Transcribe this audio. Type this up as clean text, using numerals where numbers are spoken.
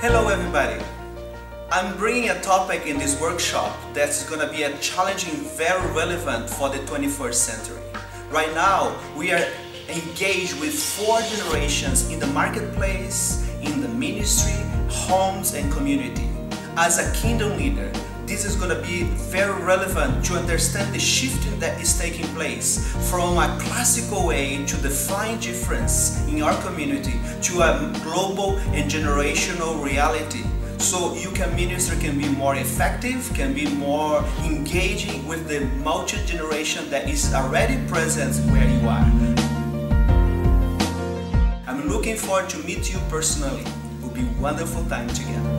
Hello everybody! I'm bringing a topic in this workshop that's going to be a challenging, very relevant for the 21st century. Right now, we are engaged with 4 generations in the marketplace, in the ministry, homes and community. As a kingdom leader, this is going to be very relevant to understand the shifting that is taking place from a classical way to define difference in our community to a global and generational reality. So you can minister can be more effective, can be more engaging with the multi-generation that is already present where you are. I'm looking forward to meet you personally. It will be a wonderful time together.